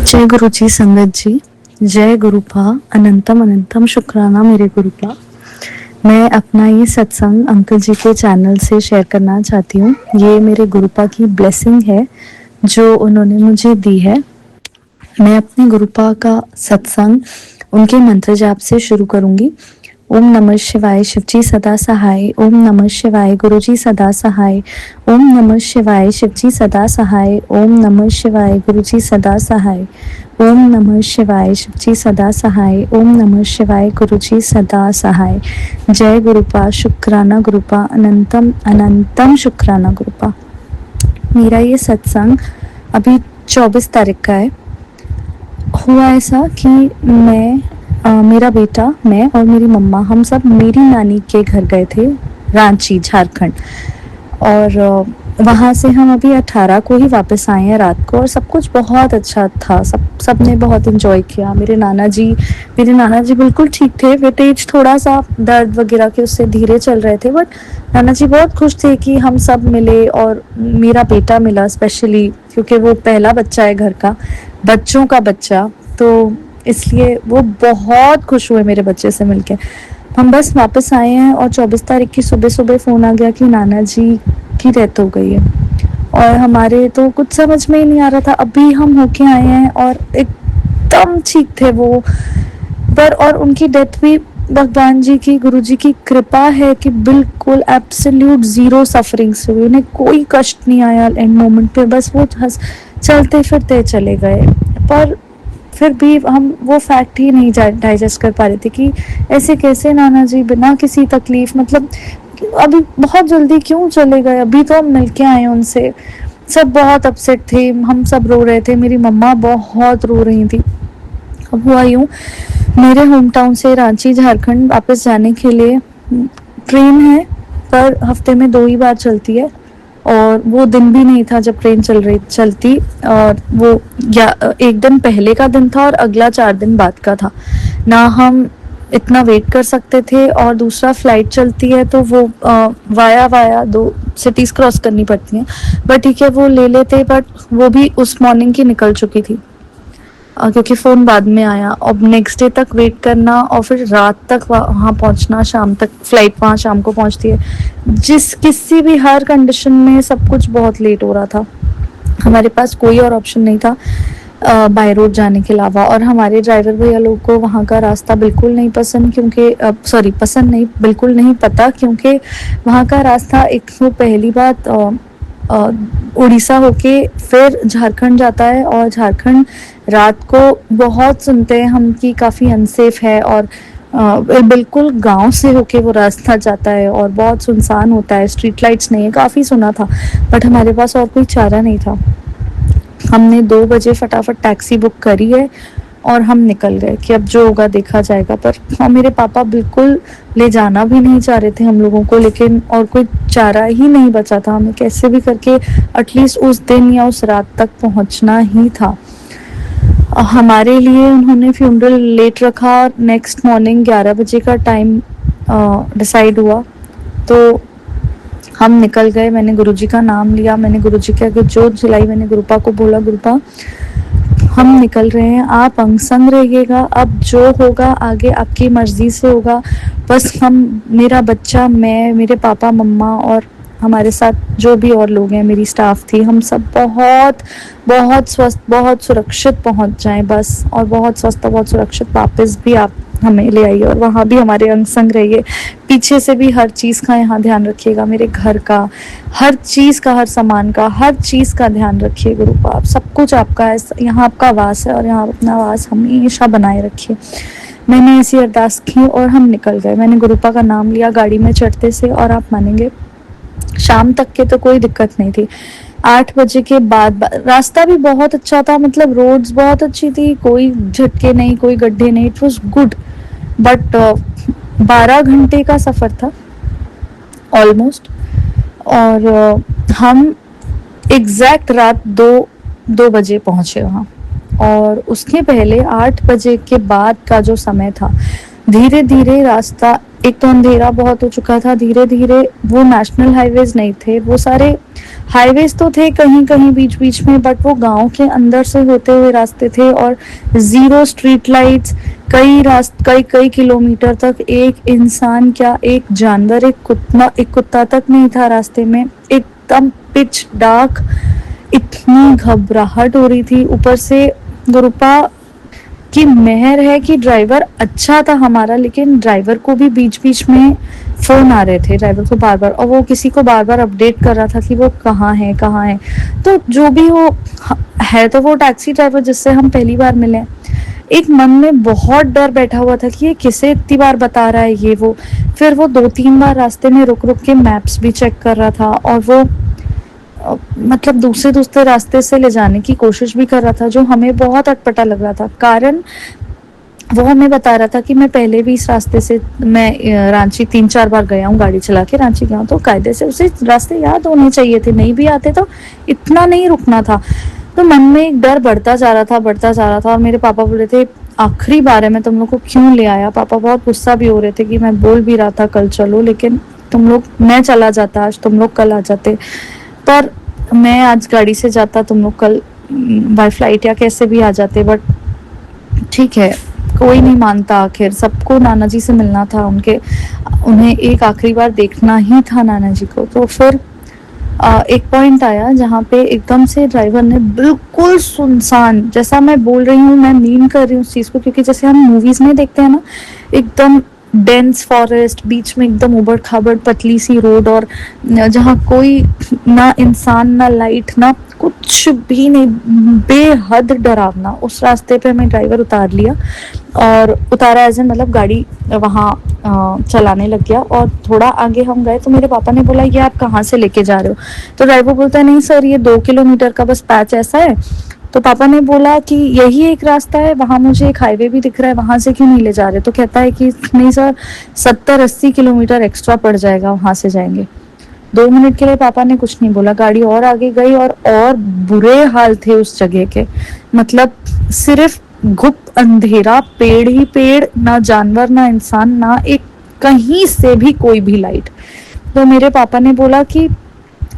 जय गुरु जी संगत जी, जय गुरुपा, अनंतम अनंतम शुक्राना मेरे गुरुपा। मैं अपना ये सत्संग अंकल जी के चैनल से शेयर करना चाहती हूँ। ये मेरे गुरुपा की ब्लेसिंग है जो उन्होंने मुझे दी है। मैं अपने गुरुपा का सत्संग उनके मंत्र जाप से शुरू करूंगी। ओम नमः शिवाय, शिवजी सदा सहाय। ओम नमः शिवाय, गुरुजी सदा सहाय। ओम नमः शिवाय, शिवजी सदा सहाय। ओम नमः शिवाय, गुरुजी सदा सहाय। ओम नमः शिवाय, शिवजी सदा सहाय। ओम नमः शिवाय, गुरुजी सदा सहाय। जय गुरुपा, शुक्राना गुरुपा, अनंतम अनंतम शुक्राना गुरुपा। मेरा ये सत्संग अभी 24 तारीख का है। हुआ ऐसा कि मेरा बेटा, मैं और मेरी मम्मा, हम सब मेरी नानी के घर गए थे, रांची, झारखंड। और वहाँ से हम अभी 18 को ही वापस आए हैं रात को, और सब कुछ बहुत अच्छा था। सबने बहुत एंजॉय किया। मेरे नाना जी बिल्कुल ठीक थे। वे तेज थोड़ा सा दर्द वगैरह के उससे धीरे चल रहे थे, बट नाना जी बहुत खुश थे कि हम सब मिले और मेरा बेटा मिला स्पेशली, क्योंकि वो पहला बच्चा है घर का, बच्चों का बच्चा, तो इसलिए वो बहुत खुश हुए मेरे बच्चे से मिलके। हम बस वापस आए हैं और 24 तारीख की सुबह सुबह फ़ोन आ गया कि नाना जी की डेथ हो गई है। और हमारे तो कुछ समझ में ही नहीं आ रहा था। अभी हम होके आए हैं और एकदम ठीक थे वो, पर और उनकी डेथ भी भगवान जी की, गुरु जी की कृपा है कि बिल्कुल एब्सोल्यूट ज़ीरो सफरिंग से हुई। उन्हें कोई कष्ट नहीं आया एंड मोमेंट पे, बस वो चलते फिरते चले गए। पर फिर भी हम वो फैक्ट ही नहीं डाइजेस्ट कर पा रहे थे कि ऐसे कैसे नाना जी बिना किसी तकलीफ, मतलब अभी बहुत जल्दी क्यों चले गए। अभी तो हम मिलके आए उनसे। सब बहुत अपसेट थे, हम सब रो रहे थे, मेरी मम्मा बहुत रो रही थी। अब हुआ यूँ, मेरे होम टाउन से रांची झारखंड वापस जाने के लिए ट्रेन है, पर हफ्ते में 2 ही बार चलती है, और वो दिन भी नहीं था जब ट्रेन चलती, और वो या एक दिन पहले का दिन था और अगला 4 दिन बाद का था। ना हम इतना वेट कर सकते थे, और दूसरा फ्लाइट चलती है तो वो वाया 2 सिटीज़ क्रॉस करनी पड़ती हैं। बट ठीक है, वो ले लेते, बट वो भी उस मॉर्निंग की निकल चुकी थी, क्योंकि फ़ोन बाद में आया। अब नेक्स्ट डे तक वेट करना और फिर रात तक वहाँ पहुँचना, शाम तक फ्लाइट वहाँ शाम को पहुँचती है। किसी भी हर कंडीशन में सब कुछ बहुत लेट हो रहा था। हमारे पास कोई और ऑप्शन नहीं था बाय रोड जाने के अलावा। और हमारे ड्राइवर भैया लोग को वहाँ का रास्ता बिल्कुल नहीं पसंद, क्योंकि पसंद नहीं, बिल्कुल नहीं पता, क्योंकि वहाँ का रास्ता, एक तो पहली बात, उड़ीसा होके फिर झारखंड जाता है, और झारखंड रात को बहुत सुनते हैं हम कि काफ़ी अनसेफ है, और बिल्कुल गांव से होके वो रास्ता जाता है और बहुत सुनसान होता है, स्ट्रीट लाइट्स नहीं है, काफ़ी सुना था। बट हमारे पास और कोई चारा नहीं था। हमने 2 बजे फटाफट टैक्सी बुक करी है और हम निकल गए कि अब जो होगा देखा जाएगा। पर मेरे पापा बिल्कुल ले जाना भी नहीं चाह रहे थे हम लोगों को, लेकिन और कोई चारा ही नहीं बचा था। हमें कैसे भी करके एटलीस्ट उस दिन या उस रात तक पहुंचना ही था। हमारे लिए उन्होंने फ्यूनरल लेट रखा। नेक्स्ट मॉर्निंग 11 बजे का टाइम डिसाइड हुआ, तो हम निकल गए। मैंने गुरुजी का नाम लिया, मैंने गुरुजी के आगे जोत जलाई, मैंने गुरुपा को बोला, गुरुपा हम निकल रहे हैं, आप अंग संग रहिएगा, अब जो होगा आगे आपकी मर्जी से होगा। बस हम, मेरा बच्चा, मैं, मेरे पापा मम्मा और हमारे साथ जो भी और लोग हैं, मेरी स्टाफ थी, हम सब बहुत बहुत स्वस्थ, बहुत सुरक्षित पहुंच जाएं बस, और बहुत स्वस्थ और बहुत सुरक्षित वापस भी आप हमें ले आइए, और वहाँ भी हमारे अंग संग रहिए। पीछे से भी हर चीज़ का यहाँ ध्यान रखिएगा, मेरे घर का हर चीज़ का, हर सामान का, हर चीज़ का ध्यान रखिए गुरुपा। आप सब कुछ आपका है, यहाँ आपका वास है, और यहाँ अपना वास हमेशा बनाए रखिए। मैंने ऐसी अरदास की और हम निकल गए। मैंने गुरुपा का नाम लिया गाड़ी में चढ़ते से, और आप मानेंगे शाम तक के तो कोई दिक्कत नहीं थी। 8 बजे के बाद रास्ता भी बहुत अच्छा था, मतलब रोड्स बहुत अच्छी थी, कोई झटके नहीं, कोई गड्ढे नहीं, इट वॉज गुड। बट 12 घंटे का सफ़र था ऑलमोस्ट, और हम एग्जैक्ट रात 2 बजे पहुंचे वहाँ। और उसके पहले 8 बजे के बाद का जो समय था, धीरे धीरे रास्ता एक तो अंधेरा बहुत हो चुका था, धीरे धीरे वो नेशनल हाईवेज नहीं थे, वो सारे हाईवेज तो थे कहीं कहीं बीच बीच में, बट वो गांव के अंदर से होते हुए रास्ते थे, और जीरो स्ट्रीट लाइट्स, कई कई किलोमीटर तक एक इंसान क्या, एक जानवर, एक कुत्ता तक नहीं था रास्ते में, एकदम पिच डार्क। इतनी घबराहट हो रही थी, ऊपर से गुरुपा की मेहर है कि ड्राइवर अच्छा था हमारा, लेकिन ड्राइवर को भी बीच बीच में फोन आ रहे थे ड्राइवर को बार बार, और वो किसी को बार बार अपडेट कर रहा था कि वो कहाँ है कहाँ है। तो जो भी वो है, तो वो टैक्सी ड्राइवर जिससे हम पहली बार मिले, एक मन में बहुत डर बैठा हुआ था कि ये किसे इतनी बार बता रहा है ये वो। फिर वो 2-3 बार रास्ते में रुक रुक के मैप्स भी चेक कर रहा था, और वो मतलब दूसरे दूसरे रास्ते से ले जाने की कोशिश भी कर रहा था, जो हमें बहुत अटपटा लग रहा था। कारण वो हमें बता रहा था कि मैं पहले भी इस रास्ते से, मैं रांची 3-4 बार गया हूँ, गाड़ी चला के रांची गया हूँ, तो कायदे से उसे रास्ते याद होने चाहिए थे, नहीं भी आते तो इतना नहीं रुकना था। तो मन में एक डर बढ़ता जा रहा था, बढ़ता जा रहा था। और मेरे पापा बोले थे आखिरी बार है, मैं तुम लोग को क्यों ले आया। पापा बहुत गुस्सा भी हो रहे थे कि मैं बोल भी रहा था कल चलो, लेकिन तुम लोग, मैं चला जाता आज, तुम लोग कल आ जाते, पर मैं आज गाड़ी से जाता, तुम लोग कल बाय फ्लाइट या कैसे भी आ जाते। बट ठीक है, कोई नहीं मानता, आखिर सबको नाना जी से मिलना था, उन्हें एक आखिरी बार देखना ही था नाना जी को। तो फिर एक पॉइंट आया जहाँ पे एकदम से ड्राइवर ने बिल्कुल सुनसान, जैसा मैं बोल रही हूँ, मैं मीन कर रही हूँ उस चीज को, क्योंकि जैसे हम मूवीज में देखते हैं ना, एकदम डेंस फॉरेस्ट, बीच में एकदम उबड़ खाबड़ पतली सी रोड, और जहाँ कोई ना इंसान ना लाइट ना कुछ भी नहीं, बेहद डरावना। उस रास्ते पे हमें ड्राइवर उतार लिया, और उतारा एज एन मतलब गाड़ी वहाँ चलाने लग गया। और थोड़ा आगे हम गए तो मेरे पापा ने बोला ये आप कहाँ से लेके जा रहे हो। तो ड्राइवर बोलता है नहीं सर, ये 2 किलोमीटर का बस पैच ऐसा है। तो पापा ने बोला कि यही एक रास्ता है, वहां मुझे एक हाईवे भी दिख रहा है, वहां से क्यों नहीं ले जा रहे। तो कहता है कि नहीं सर, 70-80 किलोमीटर एक्स्ट्रा पड़ जाएगा, वहां से जाएंगे। 2 मिनट के लिए पापा ने कुछ नहीं बोला, गाड़ी और आगे गई, और बुरे हाल थे उस जगह के। मतलब सिर्फ गुप्त अंधेरा, पेड़ ही पेड़, ना जानवर ना इंसान, ना एक कहीं से भी कोई भी लाइट। तो मेरे पापा ने बोला कि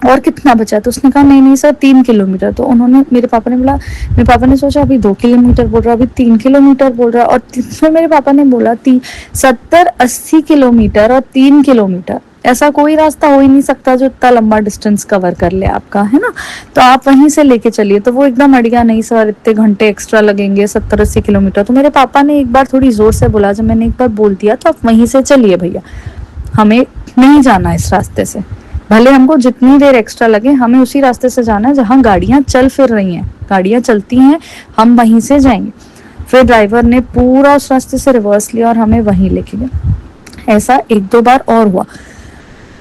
और कितना बचा, तो उसने कहा नहीं नहीं सर 3 किलोमीटर। तो उन्होंने, मेरे पापा ने बोला, मेरे पापा ने सोचा अभी 2 किलोमीटर बोल रहा, अभी 3 किलोमीटर बोल रहा, और फिर मेरे पापा ने बोला 70-80 किलोमीटर और 3 किलोमीटर, ऐसा कोई रास्ता हो ही नहीं सकता जो इतना लंबा डिस्टेंस कवर कर ले आपका, है ना। तो आप वहीं से लेके चलिए। तो वो एकदम अड़ गया, नहीं सर इतने घंटे एक्स्ट्रा लगेंगे, 70-80 किलोमीटर। तो मेरे पापा ने एक बार थोड़ी जोर से बोला, जब मैंने एक बार बोल दिया तो आप वहीं से चलिए भैया, हमें नहीं जाना इस रास्ते से, भले हमको जितनी देर एक्स्ट्रा लगे, हमें उसी रास्ते से जाना है जहाँ गाड़ियां चल फिर रही हैं, गाड़ियां चलती हैं, हम वहीं से जाएंगे। फिर ड्राइवर ने पूरा उस रास्ते से रिवर्स लिया और हमें वहीं लेके गया। ऐसा 1-2 बार और हुआ।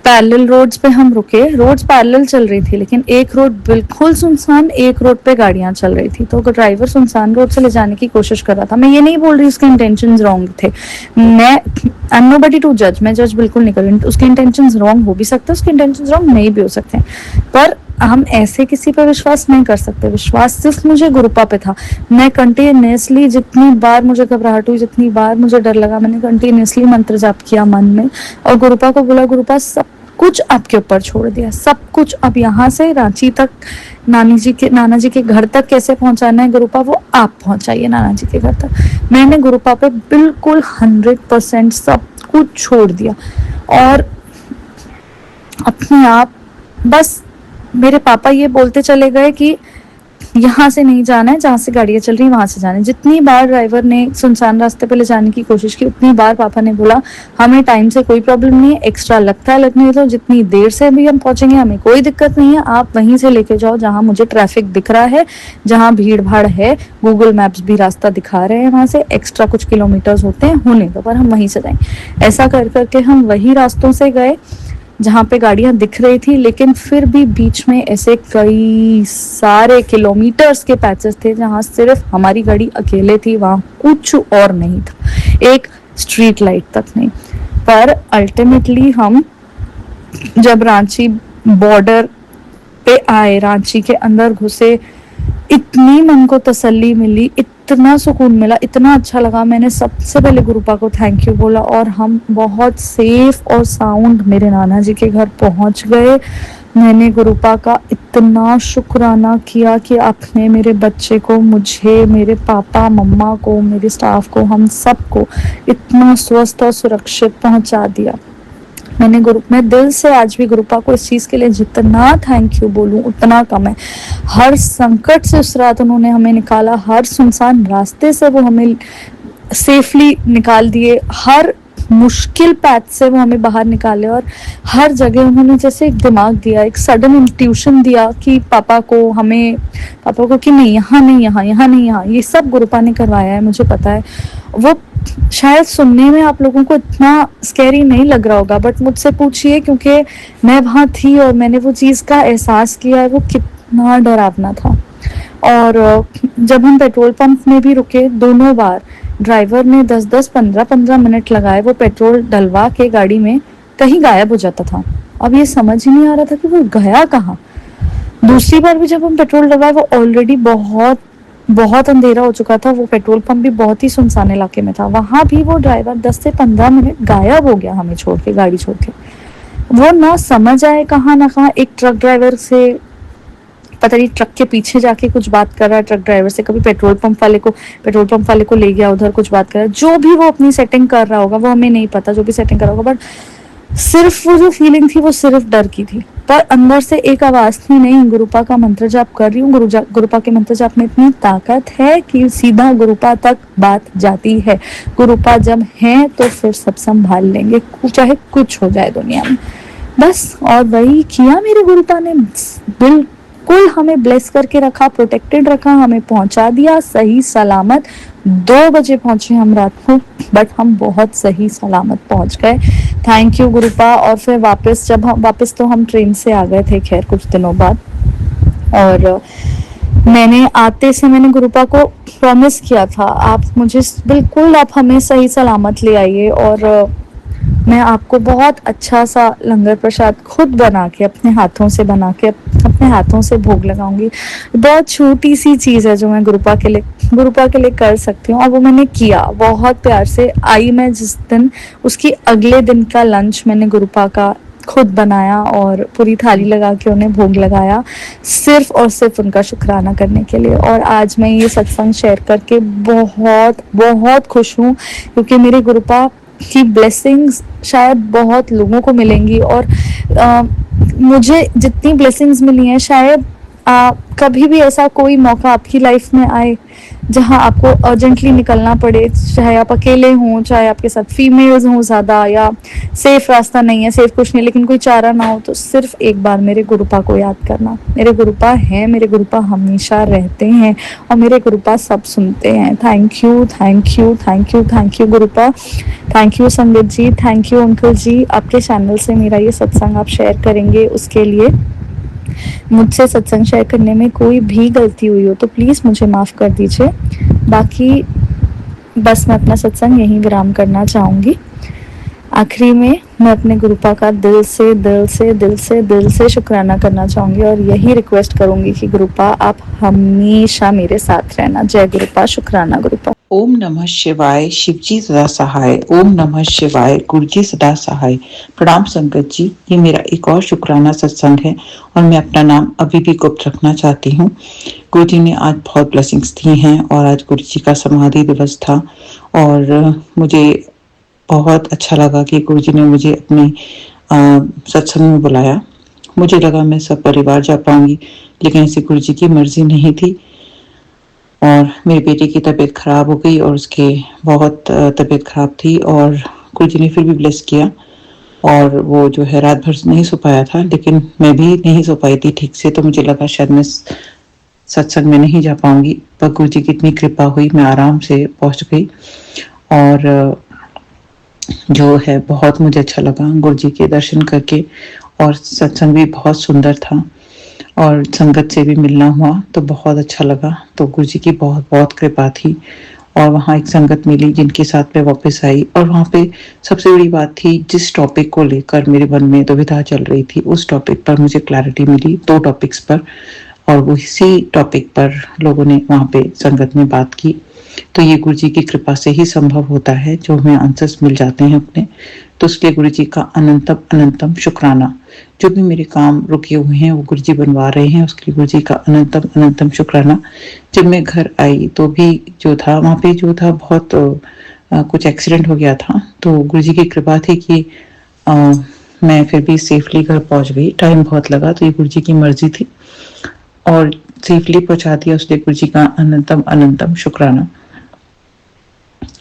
पैरेलल रोड्स पे हम रुके, रोड्स पैरेलल चल रही थी, लेकिन एक रोड बिल्कुल सुनसान, एक रोड पे गाड़ियां चल रही थी। तो ड्राइवर सुनसान रोड से ले जाने की कोशिश कर रहा था। मैं ये नहीं बोल रही उसके इंटेंशंस रॉन्ग थे, मैं आई एम नोबडी टू जज, मैं जज बिल्कुल नहीं कर रही। उसके इंटेंशंस रॉन्ग हो भी सकते, उसके इंटेंशंस रॉन्ग नहीं भी हो सकते, पर हम ऐसे किसी पर विश्वास नहीं कर सकते। विश्वास सिर्फ मुझे गुरुपा पे था। मैं कंटिन्यूसली, जितनी बार मुझे घबराहट हुई, जितनी बार मुझे डर लगा, मैंने कंटिन्यूसली मंत्र जाप किया मन में, और गुरुपा को बोला गुरुपा सब कुछ आपके ऊपर छोड़ दिया, सब कुछ। अब यहाँ से रांची तक नाना जी के घर तक कैसे पहुंचाना है गुरुपा, वो आप पहुंचाइए नाना जी के घर तक। मैंने गुरुपा पे बिल्कुल 100% सब कुछ छोड़ दिया, और अपने आप बस मेरे पापा ये बोलते चले गए कि यहाँ से नहीं जाना है, जहाँ से गाड़ियां चल रही है वहां से जाना है। जितनी बार ड्राइवर ने सुनसान रास्ते पे ले जाने की कोशिश की, उतनी बार पापा ने बोला हमें टाइम से कोई प्रॉब्लम नहीं है, एक्स्ट्रा लगता है लगने दो, जितनी देर से भी हम पहुंचेंगे हमें कोई दिक्कत नहीं है, आप वहीं से लेके जाओ जहाँ मुझे ट्रैफिक दिख रहा है, जहाँ भीड़ भाड़ है, गूगल मैप्स भी रास्ता दिखा रहे हैं, वहां से एक्स्ट्रा कुछ किलोमीटर्स होते हैं, होने दो, पर हम वहीं से जाएंगे। ऐसा कर करके हम वही रास्तों से गए जहाँ पे गाड़ियां दिख रही थी, लेकिन फिर भी बीच में ऐसे कई सारे किलोमीटर्स के पैचेस थे जहाँ सिर्फ हमारी गाड़ी अकेले थी, वहां कुछ और नहीं था, एक स्ट्रीट लाइट तक नहीं। पर अल्टीमेटली हम जब रांची बॉर्डर पे आए, रांची के अंदर घुसे, इतनी मन को तसल्ली मिली, इतना सुकून मिला, इतना अच्छा लगा। मैंने सबसे पहले गुरुपा को थैंक यू बोला और हम बहुत सेफ और साउंड मेरे नाना जी के घर पहुंच गए। मैंने गुरुपा का इतना शुक्राना किया कि आपने मेरे बच्चे को, मुझे, मेरे पापा मम्मा को, मेरे स्टाफ को, हम सबको इतना स्वस्थ और सुरक्षित पहुंचा दिया। मैं दिल से आज भी गुरुपा को इस चीज के लिए जितना थैंक यू बोलूं उतना कम है। हर संकट से उस रात उन्होंने हमें निकाला, हर सुनसान रास्ते से वो हमें सेफली निकाल दिए, हर मुश्किल पैथ से वो हमें बाहर निकाले और हर जगह उन्होंने जैसे एक दिमाग दिया, एक सडन इंट्यूशन दिया कि पापा को कि नहीं यहाँ नहीं, यहाँ नहीं, यहाँ। ये सब गुरुपा ने करवाया है, मुझे पता है। वो शायद सुनने में आप लोगों को इतना स्कैरी नहीं लग रहा होगा, बट मुझसे पूछिए, क्योंकि मैं वहाँ थी और मैंने वो चीज़ का एहसास किया, वो कितना डरावना था। और जब हम पेट्रोल पंप में भी रुके, दोनों बार ड्राइवर ने 10-10, 15-15 मिनट लगाए वो पेट्रोल डलवा के गाड़ी में, कहीं गायब हो जाता था। अब ये समझ ही नहीं आ रहा था कि वो गया कहाँ। दूसरी बार भी जब हम पेट्रोल डलवाए, वो ऑलरेडी बहुत बहुत अंधेरा हो चुका था, वो पेट्रोल पंप भी बहुत ही सुनसान इलाके में था। वहां भी वो ड्राइवर 10 से 15 मिनट गायब हो गया, हमें छोड़ के, गाड़ी छोड़ के। वो ना समझ आए कहाँ ना कहाँ एक ट्रक ड्राइवर से, पता नहीं ट्रक के पीछे जाके कुछ बात कर रहा है ट्रक ड्राइवर से, कभी पेट्रोल पंप वाले को ले गया उधर, कुछ बात कर रहा है। जो भी वो अपनी सेटिंग कर रहा होगा, वो हमें नहीं पता, जो भी सेटिंग कर रहा होगा, बट सिर्फ वो जो फीलिंग थी वो सिर्फ डर की थी। पर अंदर से एक आवाज थी, नहीं, गुरुपा का मंत्र जाप कर रही हूँ, गुरुपा के मंत्र जाप में इतनी ताकत है कि सीधा गुरुपा तक बात जाती है। गुरुपा जब है तो फिर सब संभाल लेंगे, चाहे कुछ हो जाए दुनिया में, बस। और वही किया मेरे गुरुपा ने, बिल्कुल हमें ब्लेस करके रखा, प्रोटेक्टेड रखा, हमें पहुंचा दिया सही सलामत। 2 बजे पहुंचे हम रात को, बट हम बहुत सही सलामत पहुंच गए। Thank you गुरुपा। और फिर वापस तो हम ट्रेन से आ गए थे, खैर कुछ दिनों बाद। और मैंने गुरुपा को प्रॉमिस किया था, आप हमें सही सलामत ले आइए और मैं आपको बहुत अच्छा सा लंगर प्रसाद खुद बना के, अपने हाथों से भोग लगाऊंगी। बहुत छोटी सी चीज है जो मैं गुरुपा के लिए कर सकती हूँ, और वो मैंने किया बहुत प्यार से। आई मैं जिस दिन, उसकी अगले दिन का लंच मैंने गुरुपा का खुद बनाया और पूरी थाली लगा के उन्हें भोग लगाया, सिर्फ और सिर्फ उनका शुक्राना करने के लिए। और आज मैं ये सत्संग शेयर करके बहुत बहुत खुश हूँ, क्योंकि मेरे गुरुपा की ब्लेसिंग्स शायद बहुत लोगों को मिलेंगी, और मुझे जितनी ब्लेसिंग्स मिली हैं, शायद कभी भी ऐसा कोई मौका आपकी लाइफ में आए जहां आपको अर्जेंटली निकलना पड़े, चाहे आप अकेले हों, चाहे आपके साथ फीमेल्स हों ज़्यादा, या सेफ रास्ता नहीं है, सेफ कुछ नहीं, लेकिन कोई चारा ना हो, तो सिर्फ एक बार मेरे गुरुपा को याद करना। मेरे गुरुपा हैं, मेरे गुरुपा हमेशा रहते हैं, और मेरे गुरुपा सब सुनते हैं। Thank you, thank you, thank you, thank you गुरुपा। Thank you संगत जी, थैंक यू अंकल जी। आपके चैनल से मेरा ये सत्संग आप शेयर करेंगे, उसके लिए मुझसे सत्संग शेयर करने में कोई भी गलती हुई हो तो प्लीज़ मुझे माफ़ कर दीजिए। बाकी बस मैं अपना सत्संग यहीं विराम करना चाहूँगी। आखिरी में मैं अपने गुरुपा का दिल से शुक्राना करना चाहूँगी, और यही रिक्वेस्ट करूँगी कि गुरुपा आप हमेशा मेरे साथ रहना। जय गुरुपा, शुक्राना गुरुपा। ओम नमः शिवाय। शिवजी सदा सहाय। ओम नमः शिवाय। गुरुजी सदा सहाय। प्रणाम संगत जी, ये मेरा एक और शुक्राना सत्संग है और मैं अपना नाम अभी भी गुप्त रखना चाहती हूँ। गुरुजी ने आज बहुत ब्लेसिंग्स दी हैं और आज गुरुजी का समाधि दिवस था, और मुझे बहुत अच्छा लगा कि गुरुजी ने मुझे अपने सत्संग में बुलाया। मुझे लगा मैं सब परिवार जा पाऊंगी, लेकिन ऐसी गुरुजी की मर्जी नहीं थी, और मेरे बेटे की तबीयत खराब हो गई और उसके बहुत तबीयत खराब थी, और गुरुजी ने फिर भी ब्लेस किया, और वो जो है रात भर नहीं सो पाया था, लेकिन मैं भी नहीं सो पाई थी ठीक से, तो मुझे लगा शायद मैं सत्संग में नहीं जा पाऊंगी, पर गुरुजी की इतनी कृपा हुई, मैं आराम से पहुंच गई। और जो है बहुत मुझे अच्छा लगा गुरुजी के दर्शन करके, और सत्संग भी बहुत सुंदर था, और संगत से भी मिलना हुआ तो बहुत अच्छा लगा। तो गुरुजी की बहुत बहुत कृपा थी, और वहाँ एक संगत मिली जिनके साथ मैं वापस आई, और वहाँ पे सबसे बड़ी बात थी, जिस टॉपिक को लेकर मेरे मन में दुविधा चल रही थी, उस टॉपिक पर मुझे क्लैरिटी मिली। 2 टॉपिक्स पर, और वो इसी टॉपिक पर लोगों ने वहाँ पे संगत में बात की। तो ये गुरु जी की कृपा से ही संभव होता है, जो हमें आंसर्स मिल जाते हैं अपने। तो उसके गुरु जी का अनंतम अनंतम शुक्राना। जो भी मेरे काम रुके हुए हैं वो गुरु जी बनवा रहे हैं, उसके लिए गुरु जी का अनंतम अनंतम शुक्राना। जब मैं घर आई तो भी जो था वहाँ पे जो था बहुत कुछ एक्सीडेंट हो गया था, तो गुरु जी की कृपा थी कि अ, मैं फिर भी सेफली घर पहुंच गई। टाइम बहुत लगा, तो ये गुरु जी की मर्जी थी और सेफली पहुंचा दिया, उसलिए गुरु जी का अनंतम अनंतम शुक्राना।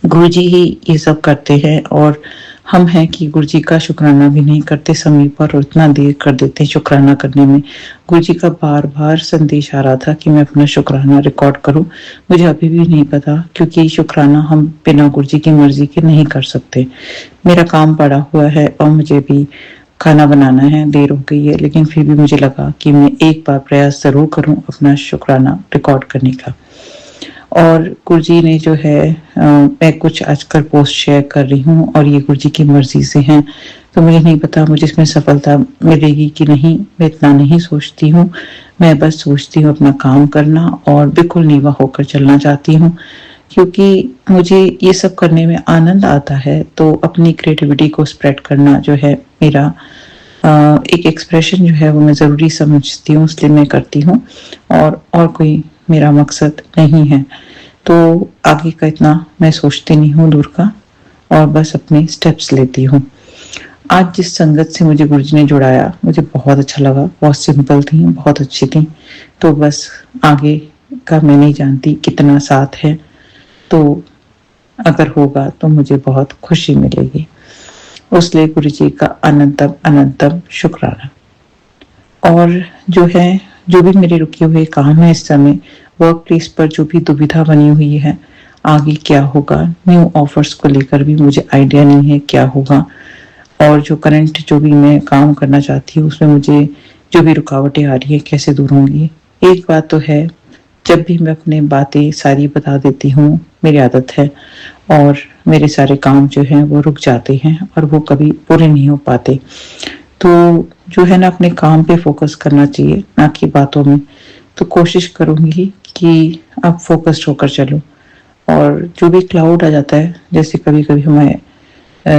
गुरु जी ही ये सब करते हैं और हम हैं कि गुरु जी का शुक्राना भी नहीं करते समय पर और इतना देर कर देते हैं शुक्राना करने में। गुरु जी का बार बार संदेश आ रहा था कि मैं अपना शुक्राना रिकॉर्ड करूं। मुझे अभी भी नहीं पता, क्योंकि शुक्राना हम बिना गुरु जी की मर्जी के नहीं कर सकते। मेरा काम पड़ा हुआ है और मुझे भी खाना बनाना है, देर हो गई है, लेकिन फिर भी मुझे लगा कि मैं एक बार प्रयास जरूर करूं अपना शुक्राना रिकॉर्ड करने का। और गुरु जी ने जो है मैं कुछ आजकल पोस्ट शेयर कर रही हूँ और ये गुरु जी की मर्जी से हैं, तो मुझे नहीं पता मुझे इसमें सफलता मिलेगी कि नहीं। मैं इतना नहीं सोचती हूँ, मैं बस सोचती हूँ अपना काम करना और बिल्कुल नीवा होकर चलना चाहती हूँ, क्योंकि मुझे ये सब करने में आनंद आता है। तो अपनी क्रिएटिविटी को स्प्रेड करना जो है मेरा एक एक्सप्रेशन जो है वो मैं ज़रूरी समझती हूँ, इसलिए मैं करती हूँ और कोई मेरा मकसद नहीं है। तो आगे का इतना मैं सोचती नहीं हूँ दूर का, और बस अपने स्टेप्स लेती हूँ। आज जिस संगत से मुझे गुरुजी ने जुड़ाया मुझे बहुत अच्छा लगा, बहुत सिंपल थी, बहुत अच्छी थी। तो बस आगे का मैं नहीं जानती कितना साथ है, तो अगर होगा तो मुझे बहुत खुशी मिलेगी। उसलिए गुरुजी का अनंतम अनंतम शुक्राना। और जो है, जो भी मेरे रुके हुए काम है इस समय वर्क प्लेस पर, जो भी दुविधा बनी हुई है आगे क्या होगा, न्यू ऑफर्स को लेकर भी मुझे आइडिया नहीं है क्या होगा। और जो करंट जो भी मैं काम करना चाहती हूँ उसमें मुझे जो भी रुकावटें आ रही है कैसे दूर होंगी। एक बात तो है, जब भी मैं अपने बातें सारी बता देती हूँ, मेरी आदत है, और मेरे सारे काम जो हैं वो रुक जाते हैं और वो कभी पूरे नहीं हो पाते। तो जो है ना, अपने काम पे फोकस करना चाहिए, ना कि बातों में। तो कोशिश करूंगी कि अब फोकस्ड होकर चलूं, और जो भी क्लाउड आ जाता है, जैसे कभी कभी हमारे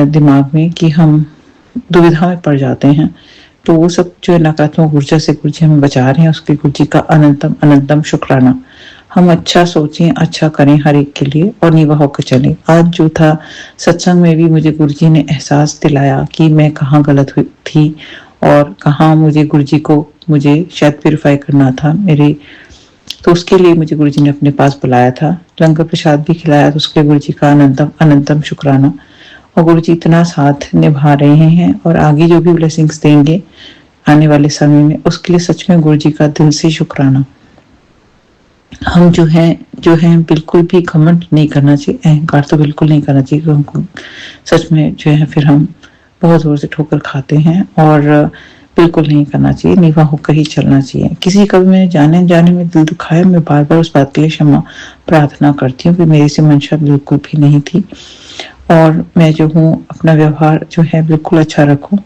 दिमाग में कि हम दुविधा में पड़ जाते हैं, तो वो सब जो है नकारात्मक ऊर्जा से गुरु जी हमें बचा रहे हैं, उसके गुरु जी का अनंतम अनंतम शुक्राना। हम अच्छा सोचें, अच्छा करें हर एक के लिए और नीवा होकर चलें। आज जो था सत्संग में भी मुझे गुरुजी ने एहसास दिलाया कि मैं कहाँ गलत हुई थी और कहाँ मुझे गुरुजी को मुझे शायद प्यूरिफाई करना था मेरे। तो उसके लिए मुझे गुरुजी ने अपने पास बुलाया था, लंगर प्रसाद भी खिलाया, तो उसके गुरुजी का अनंतम अनंतम शुक्राना। और गुरुजी इतना साथ निभा रहे हैं और आगे जो भी ब्लेसिंग्स देंगे आने वाले समय में, उसके लिए सच में गुरुजी का दिल से शुक्राना। हम जो है बिल्कुल भी घमंड नहीं करना चाहिए, अहंकार तो बिल्कुल नहीं करना चाहिए, हमको सच में जो है फिर हम बहुत जोर से ठोकर खाते हैं, और बिल्कुल नहीं करना चाहिए, नीवा होकर ही चलना चाहिए। किसी का भी मैंने जाने जाने में दिल दुखाया, मैं बार बार उस बात के लिए क्षमा प्रार्थना करती हूँ कि मेरी से मंशा बिल्कुल भी नहीं थी, और मैं जो हूँ अपना व्यवहार जो है बिल्कुल अच्छा रखूँ,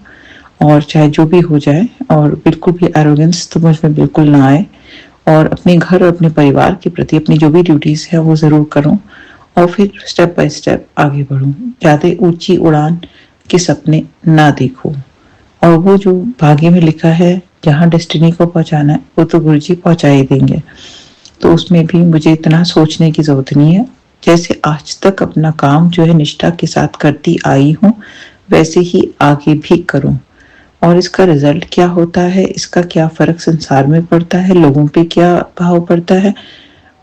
और चाहे जो भी हो जाए, और बिल्कुल भी एरोगेंस तो मुझ में बिल्कुल ना आए, और अपने घर और अपने परिवार के प्रति अपनी जो भी ड्यूटीज है वो जरूर करूं, और फिर स्टेप बाय स्टेप आगे बढ़ूं। ज्यादा ऊंची उड़ान के सपने ना देखो, और वो जो भाग्य में लिखा है जहाँ डेस्टिनी को पहुंचाना है वो तो गुरुजी पहुंचा ही देंगे। तो उसमें भी मुझे इतना सोचने की जरूरत नहीं है। जैसे आज तक अपना काम जो है निष्ठा के साथ करती आई हूँ, वैसे ही आगे भी करूं, और इसका रिजल्ट क्या होता है, इसका क्या फर्क संसार में पड़ता है, लोगों पे क्या भाव पड़ता है,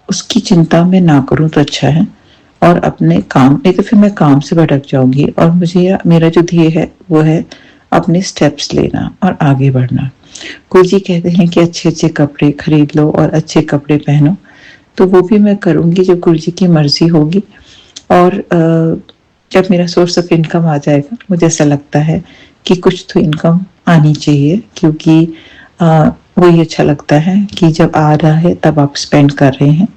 उसकी चिंता में ना करूं तो अच्छा है। और अपने काम, नहीं तो फिर मैं काम से भटक जाऊंगी, और मुझे मेरा जो ध्येय है वो है अपने स्टेप्स लेना और आगे बढ़ना। गुरुजी कहते हैं कि अच्छे अच्छे कपड़े खरीद लो और अच्छे कपड़े पहनो, तो वो भी मैं करूंगी जब गुरुजी की मर्जी होगी। और जब मेरा सोर्स ऑफ इनकम आ जाएगा, मुझे ऐसा लगता है कि कुछ तो इनकम आनी चाहिए, क्योंकि वही अच्छा लगता है कि जब आ रहा है तब आप स्पेंड कर रहे हैं,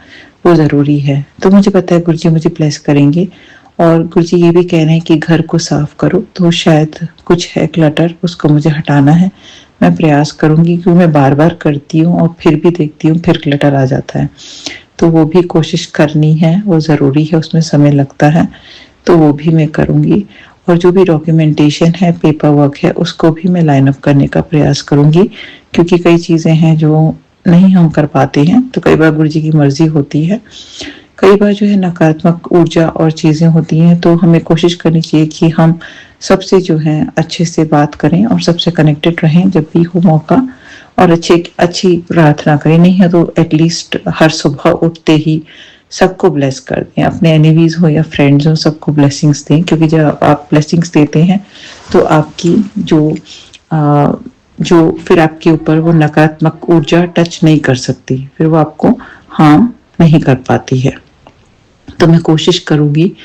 वो ज़रूरी है। तो मुझे पता है गुरुजी मुझे ब्लेस करेंगे, और गुरुजी ये भी कह रहे हैं कि घर को साफ करो, तो शायद कुछ है क्लटर, उसको मुझे हटाना है, मैं प्रयास करूँगी, क्योंकि मैं बार-बार करती हूँ और फिर भी देखती हूँ फिर क्लटर आ जाता है। तो वो भी कोशिश करनी है, वो ज़रूरी है, उसमें समय लगता है, तो वो भी मैं करूँगी। और जो भी डॉक्यूमेंटेशन है, पेपर वर्क है, उसको भी मैं लाइन अप करने का प्रयास करूँगी, क्योंकि कई चीज़ें हैं जो नहीं हम कर पाते हैं, तो कई बार गुरुजी की मर्ज़ी होती है। कई बार जो है नकारात्मक ऊर्जा और चीज़ें होती हैं, तो हमें कोशिश करनी चाहिए कि हम सबसे जो है अच्छे से बात करें और सबसे कनेक्टेड रहें जब भी हो मौका, और अच्छी प्रार्थना करें। नहीं है तो एटलीस्ट हर सुबह उठते ही सबको ब्लेस कर दें, अपने एनिमीज हो या फ्रेंड्स हो, सबको ब्लेसिंग्स दें, क्योंकि जब आप ब्लेसिंग्स देते हैं तो आपकी जो फिर आपके ऊपर वो नकारात्मक ऊर्जा टच नहीं कर सकती, फिर वो आपको हार्म नहीं कर पाती है। तो मैं कोशिश करूँगी,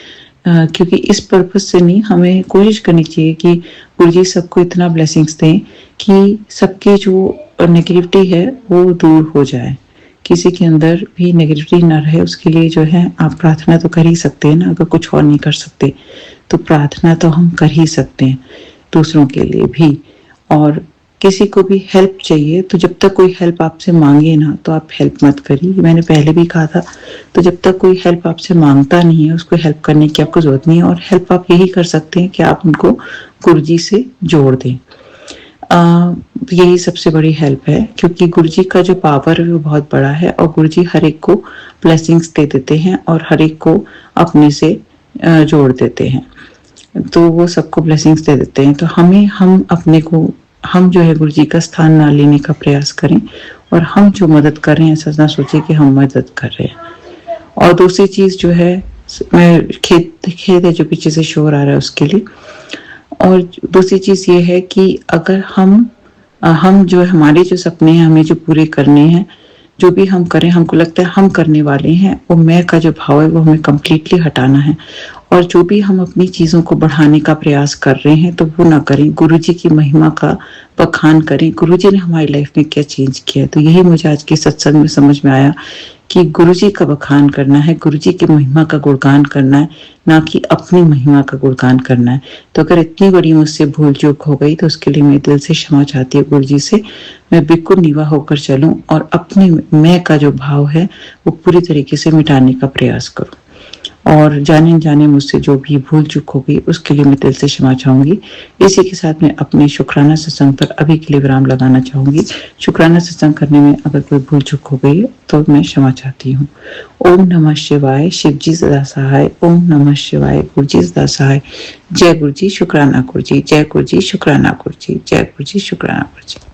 क्योंकि इस पर्पस से नहीं, हमें कोशिश करनी चाहिए कि गुरुजी सबको इतना ब्लेसिंग्स दें कि सबके जो नेगेटिविटी है वो दूर हो जाए, किसी के अंदर भी नेगेटिविटी ना रहे। उसके लिए जो है आप प्रार्थना तो कर ही सकते हैं ना, अगर कुछ और नहीं कर सकते तो प्रार्थना तो हम कर ही सकते हैं दूसरों के लिए भी। और किसी को भी हेल्प चाहिए तो जब तक कोई हेल्प आपसे मांगे ना, तो आप हेल्प मत करिए। मैंने पहले भी कहा था, तो जब तक कोई हेल्प आपसे मांगता नहीं है, उसको हेल्प करने की आपको जरूरत नहीं है। और हेल्प आप यही कर सकते हैं कि आप उनको गुरुजी से जोड़ दें। यही सबसे बड़ी हेल्प है, क्योंकि गुरुजी का जो पावर है वो बहुत बड़ा है, और गुरुजी हर एक को ब्लेसिंग्स दे देते हैं और हर एक को अपने से जोड़ देते हैं, तो वो सबको ब्लेसिंग्स दे देते हैं। तो हम जो है गुरुजी का स्थान ना लेने का प्रयास करें, और हम जो मदद कर रहे हैं ऐसा ना सोचे कि हम मदद कर रहे हैं। और दूसरी चीज जो है, मैं खेद है जो पीछे से शोर आ रहा है उसके लिए। और दूसरी चीज ये है कि अगर हम जो हमारे जो सपने हैं हमें जो पूरे करने हैं, जो भी हम करें, हमको लगता है हम करने वाले हैं, वो मैं का जो भाव है वो हमें कंप्लीटली हटाना है। और जो भी हम अपनी चीजों को बढ़ाने का प्रयास कर रहे हैं तो वो ना करें, गुरुजी की महिमा का बखान करें, गुरुजी ने हमारी लाइफ में क्या चेंज किया है। तो यही मुझे आज के सत्संग में समझ में आया कि गुरुजी का बखान करना है, गुरुजी की महिमा का गुणगान करना है, ना कि अपनी महिमा का गुणगान करना है। तो अगर इतनी बड़ी मुझसे भूल चूक हो गई तो उसके लिए मैं दिल से क्षमा चाहती हूँ गुरुजी से। मैं बिल्कुल नीवा होकर चलूं और अपने मैं का जो भाव है वो पूरी तरीके से मिटाने का प्रयास करूं। और जाने जाने मुझसे जो भी भूल चूक हो गई उसके लिए मैं दिल से क्षमा चाहूंगी। इसी के साथ मैं अपने शुक्राना सत्संग पर अभी के लिए विराम लगाना चाहूंगी। शुक्राना सत्संग करने में अगर कोई भूल चूक हो गई है तो मैं क्षमा चाहती हूँ। ओम नमः शिवाय, शिवजी सदा सहाय। ओम नमः शिवाय, गुरुजी सदा सहाय। जय गुरुजी, शुक्राना गुरुजी। जय गुरुजी, शुक्राना गुरुजी। जय गुरुजी, शुक्राना गुरुजी।